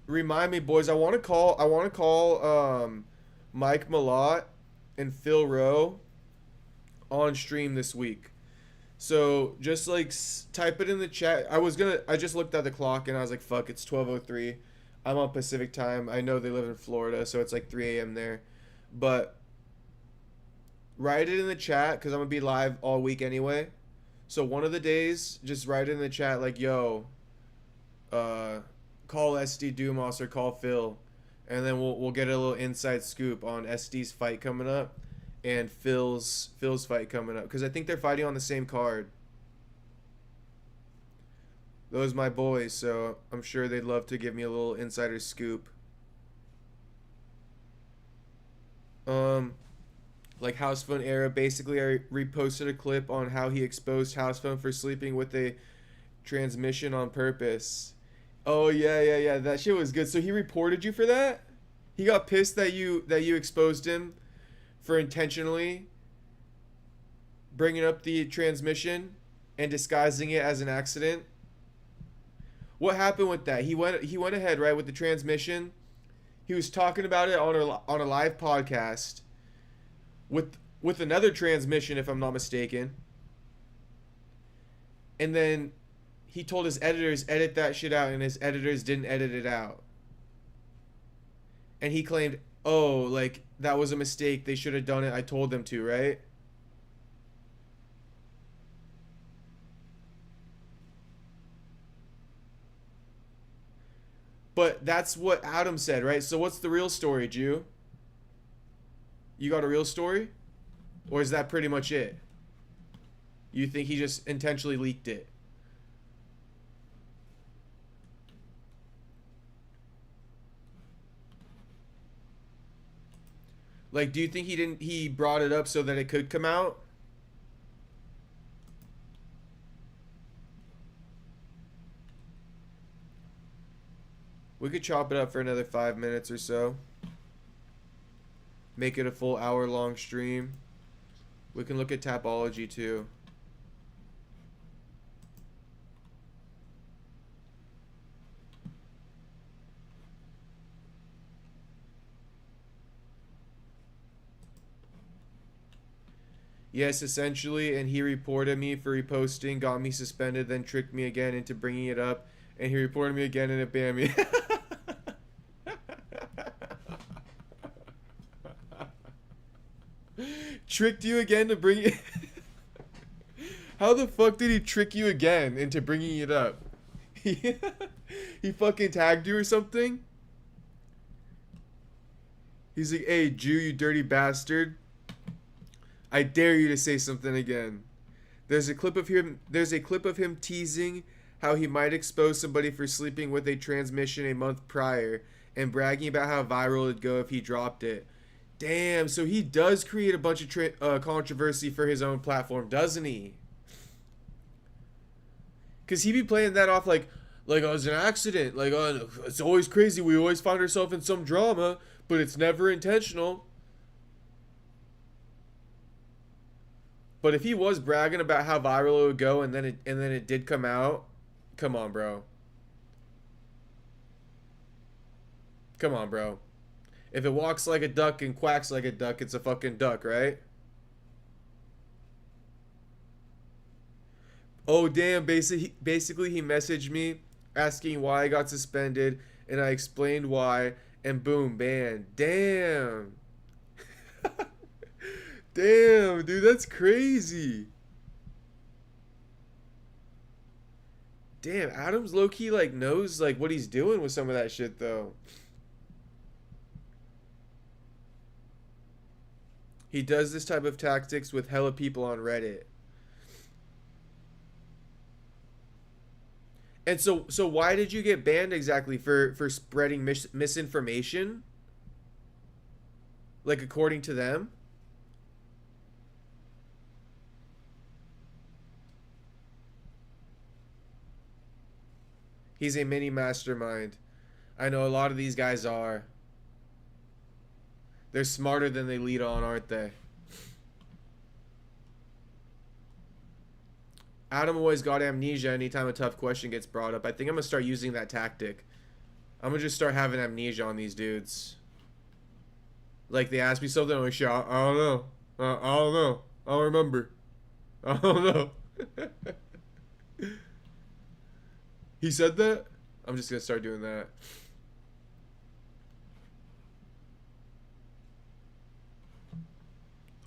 Remind me, boys, I wanna call Mike Malott and Phil Rowe on stream this week. So just like type it in the chat. I just looked at the clock and I was like, fuck, it's 12:03. I'm on Pacific time. I know they live in Florida, so it's like 3 a.m. there. But write it in the chat because I'm gonna be live all week anyway. So one of the days, just write it in the chat like, yo, call SD Dumas or call Phil, and then we'll get a little inside scoop on SD's fight coming up and Phil's fight coming up, because I think they're fighting on the same card. Those my boys, so I'm sure they'd love to give me a little insider scoop. Like House Phone era, basically I reposted a clip on how he exposed House Phone for sleeping with a transmission on purpose. Oh yeah, that shit was good. So he reported you for that? He got pissed that you exposed him for intentionally bringing up the transmission and disguising it as an accident. What happened with that? He went ahead, right, with the transmission. He was talking about it on a live podcast with another transmission, if I'm not mistaken. And then he told his editors edit that shit out, and his editors didn't edit it out. And he claimed, oh, like, that was a mistake. They should have done it. I told them to, right? But that's what Adam said, right? So what's the real story, Jew? You got a real story? Or is that pretty much it? You think he just intentionally leaked it? Like, do you think he brought it up so that it could come out? We could chop it up for another 5 minutes or so. Make it a full hour-long stream. We can look at Tapology too. Yes, essentially, and he reported me for reposting, got me suspended, then tricked me again into bringing it up, and he reported me again and it banned me. Tricked you again to bring it. How the fuck did he trick you again into bringing it up? He fucking tagged you or something? He's like, hey, Jew, you dirty bastard. I dare you to say something again. There's a clip of him teasing how he might expose somebody for sleeping with a transmission a month prior and bragging about how viral it'd go if he dropped it. Damn, so he does create a bunch of controversy for his own platform, doesn't he? Because he be playing that off like oh, it was an accident. Like, oh, it's always crazy. We always find ourselves in some drama, but it's never intentional. But if he was bragging about how viral it would go and then it did come out, come on, bro. Come on, bro. If it walks like a duck and quacks like a duck, it's a fucking duck, right? Oh, damn. Basically, he messaged me asking why I got suspended, and I explained why, and boom, banned. Damn. Damn, dude, that's crazy. Damn, Adam's low-key, like, knows, like, what he's doing with some of that shit, though. He does this type of tactics with hella people on Reddit. And so why did you get banned exactly? For spreading misinformation? Like, according to them? He's a mini mastermind. I know a lot of these guys are. They're smarter than they lead on, aren't they? Adam always got amnesia anytime a tough question gets brought up. I think I'm going to start using that tactic. I'm going to just start having amnesia on these dudes. Like, they ask me something, I'm like, shit, I don't know. I don't know. I don't remember. I don't know. He said that? I'm just going to start doing that.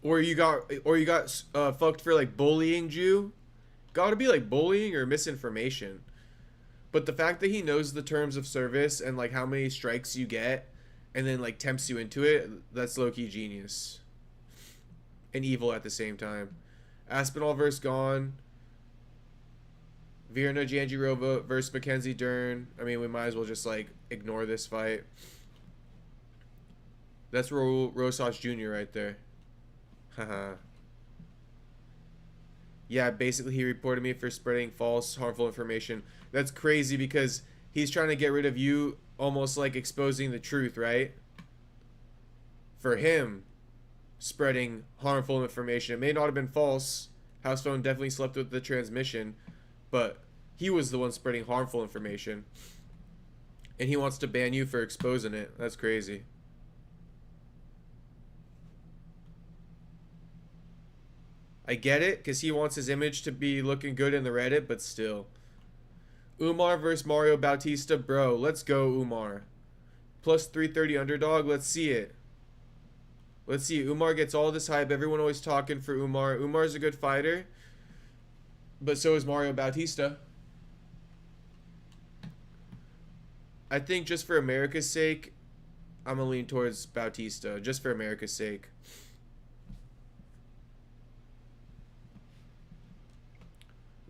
Or you got fucked for, like, bullying, Jew? Gotta be, like, bullying or misinformation. But the fact that he knows the terms of service and, like, how many strikes you get and then, like, tempts you into it, that's low-key genius. And evil at the same time. Aspinall versus Gone. Virna Jandiroba versus Mackenzie Dern. I mean, we might as well just, like, ignore this fight. That's Rosas Jr. right there. Haha. Yeah, basically he reported me for spreading false, harmful information. That's crazy because he's trying to get rid of you, almost like exposing the truth, right? For him, spreading harmful information. It may not have been false. House phone definitely slept with the transmission, but he was the one spreading harmful information. And he wants to ban you for exposing it. That's crazy. I get it, because he wants his image to be looking good in the Reddit, but still. Umar versus Mario Bautista. Bro, let's go, Umar. Plus 330 underdog. Let's see it. Let's see. Umar gets all this hype. Everyone always talking for Umar. Umar's a good fighter. But so is Mario Bautista. I think just for America's sake, I'm going to lean towards Bautista. Just for America's sake.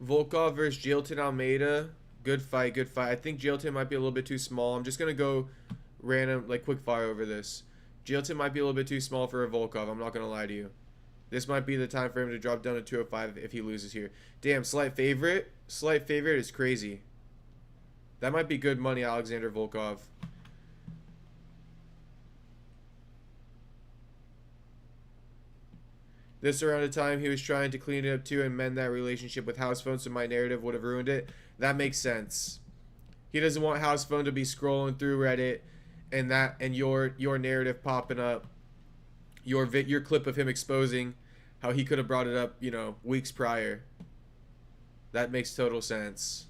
Volkov versus Jailton Almeida. Good fight, good fight. I think Jailton might be a little bit too small. I'm just going to go random, like quick fire over this. Jailton might be a little bit too small for a Volkov. I'm not going to lie to you. This might be the time for him to drop down to 205 if he loses here. Damn, slight favorite? Slight favorite is crazy. That might be good money, Alexander Volkov. This around the time he was trying to clean it up too and mend that relationship with House Phone, so my narrative would have ruined it. That makes sense. He doesn't want House Phone to be scrolling through Reddit and your narrative popping up. Your clip of him exposing how he could have brought it up, you know, weeks prior. That makes total sense.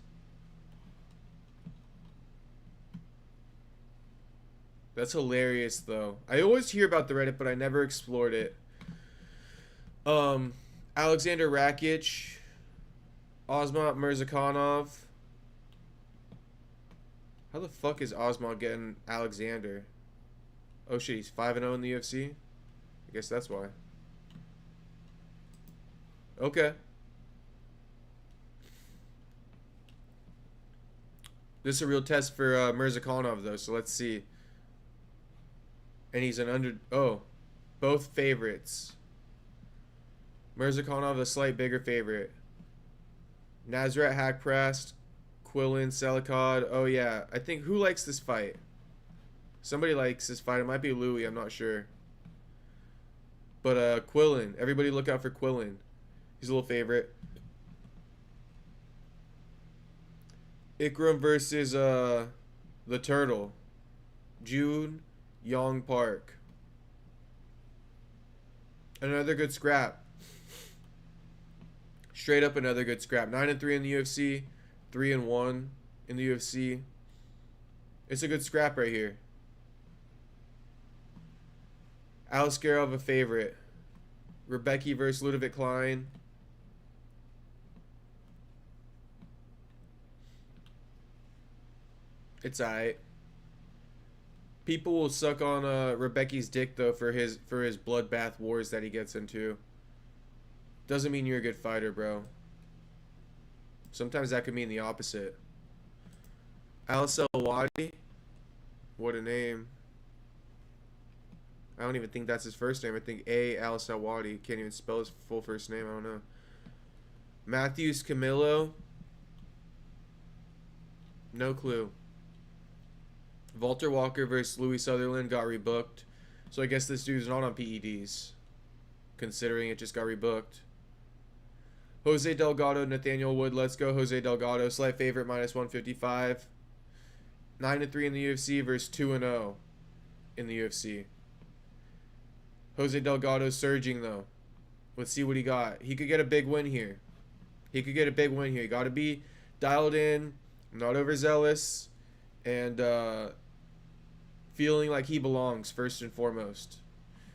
That's hilarious though. I always hear about the Reddit, but I never explored it. Alexander Rakic, Osman Mirzakhanov. How the fuck is Osman getting Alexander? Oh shit, he's 5-0 in the UFC? I guess that's why. Okay. This is a real test for Mirzakhanov though, so let's see. And he's an under... Oh. Both favorites. Mirzakhanov, a slight bigger favorite. Nasrat Hakprast, Quillen, Selikod. Oh, yeah. I think... Who likes this fight? Somebody likes this fight. It might be Louis. I'm not sure. But, Quillen. Everybody look out for Quillen. He's a little favorite. Ikram versus, the Turtle. June Young Park. Another good scrap. Straight up another good scrap. 9-3 in the UFC. 3-1 in the UFC. It's a good scrap right here. Aliskerov a favorite. Rebecki versus Ludovic Klein. It's alright. People will suck on Rebecki's dick though for his bloodbath wars that he gets into. Doesn't mean you're a good fighter, bro. Sometimes that could mean the opposite. Alice El-Wadi. What a name. I don't even think that's his first name. I think Alice El-Wadi. Can't even spell his full first name. I don't know. Matthews Camillo. No clue. Walter Walker versus Louis Sutherland got rebooked. So I guess this dude's not on PEDs. Considering it just got rebooked. Jose Delgado, Nathaniel Wood. Let's go, Jose Delgado. Slight favorite, minus 155. 9-3 in the UFC versus 2-0 in the UFC. Jose Delgado surging, though. Let's see what he got. He could get a big win here. He could get a big win here. You got to be dialed in, not overzealous, and feeling like he belongs first and foremost,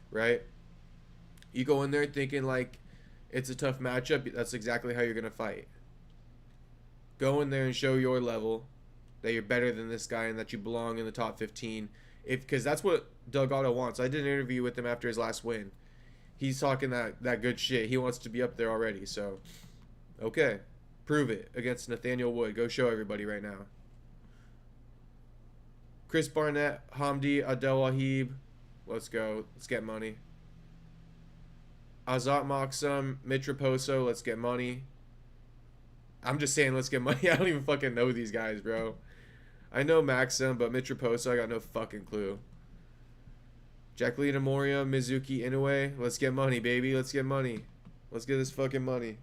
right? You go in there thinking like it's a tough matchup. That's exactly how you're going to fight. Go in there and show your level, that you're better than this guy and that you belong in the top 15. Because that's what Delgado wants. I did an interview with him after his last win. He's talking that good shit. He wants to be up there already. So, okay. Prove it against Nathaniel Wood. Go show everybody right now. Chris Barnett, Hamdi Abdelwahib. Let's go. Let's get money. Azat Maksum, Mitraposo. Let's get money. I'm just saying let's get money. I don't even fucking know these guys, bro. I know Maxim, but Mitraposo, I got no fucking clue. Jacqueline Amoria, Mizuki Inoue. Let's get money, baby. Let's get money. Let's get this fucking money.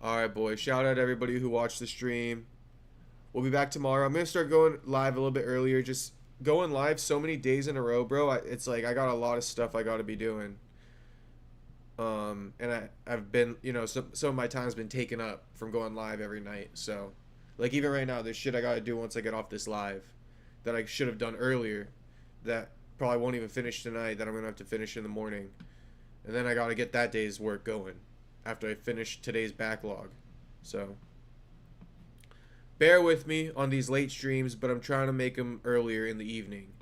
Alright, boys. Shout out to everybody who watched the stream. We'll be back tomorrow. I'm going to start going live a little bit earlier. Just going live so many days in a row, bro. It's like I got a lot of stuff I got to be doing. And I've been, some of my time's been taken up from going live every night. So, like, even right now, there's shit I gotta do once I get off this live that I should have done earlier that probably won't even finish tonight, that I'm gonna have to finish in the morning. And then I gotta get that day's work going after I finish today's backlog. So, bear with me on these late streams, but I'm trying to make them earlier in the evening.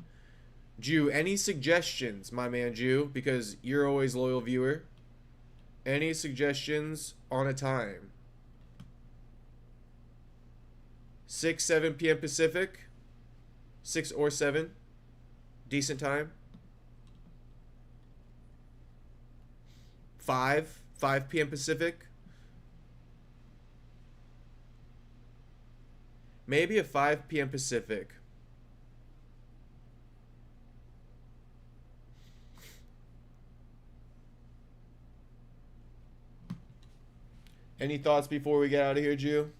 Jew, any suggestions, my man Jew, because you're always a loyal viewer? Any suggestions on a time? 6, 7 p.m. Pacific? 6 or 7? Decent time? 5 p.m. Pacific? Maybe a 5 p.m. Pacific. Any thoughts before we get out of here, Jew?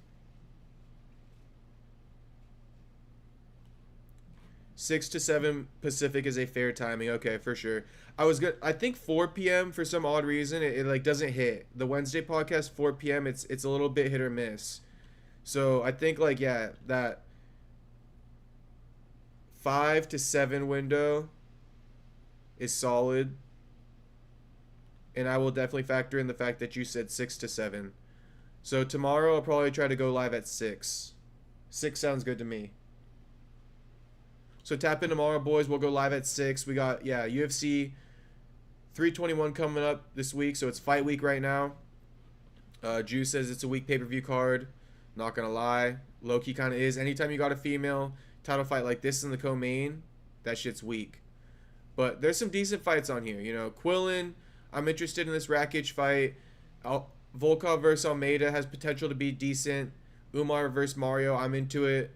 6 to 7 Pacific is a fair timing. Okay, for sure. I think 4 p.m. for some odd reason it like doesn't hit. The Wednesday podcast 4 p.m. it's a little bit hit or miss. So I think like that 5 to 7 window is solid. And I will definitely factor in the fact that you said 6 to 7. So tomorrow I'll probably try to go live at 6. 6 sounds good to me. So tap in tomorrow, boys. We'll go live at 6. We got, UFC 321 coming up this week. So it's fight week right now. Jew says it's a weak pay-per-view card. Not going to lie. Low-key kind of is. Anytime you got a female title fight like this in the co-main, that shit's weak. But there's some decent fights on here. Quillin, I'm interested in this Rakic fight. Volkov versus Almeida has potential to be decent. Umar versus Mario, I'm into it.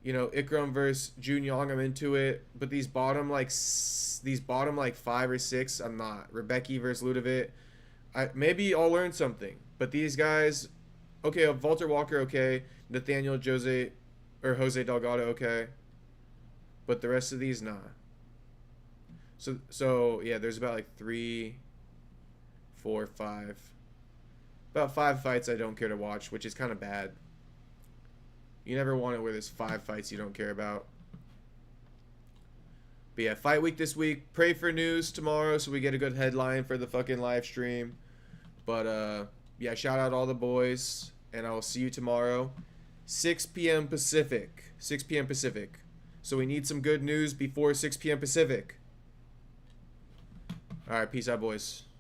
Ikram versus Jun Yong, I'm into it. But these bottom 5 or 6, I'm not. Rebecca versus Ludovic, maybe I'll learn something. But these guys, okay, Walter Walker, okay. Nathaniel Jose Delgado, okay. But the rest of these, nah. So yeah, there's about like 3, 4, 5. About 5 fights I don't care to watch, which is kind of bad. You never want it where there's 5 fights you don't care about. But yeah, fight week this week. Pray for news tomorrow so we get a good headline for the fucking live stream. But yeah, shout out all the boys, and I will see you tomorrow. 6 p.m. Pacific. 6 p.m. Pacific. So we need some good news before 6 p.m. Pacific. All right, peace out, boys.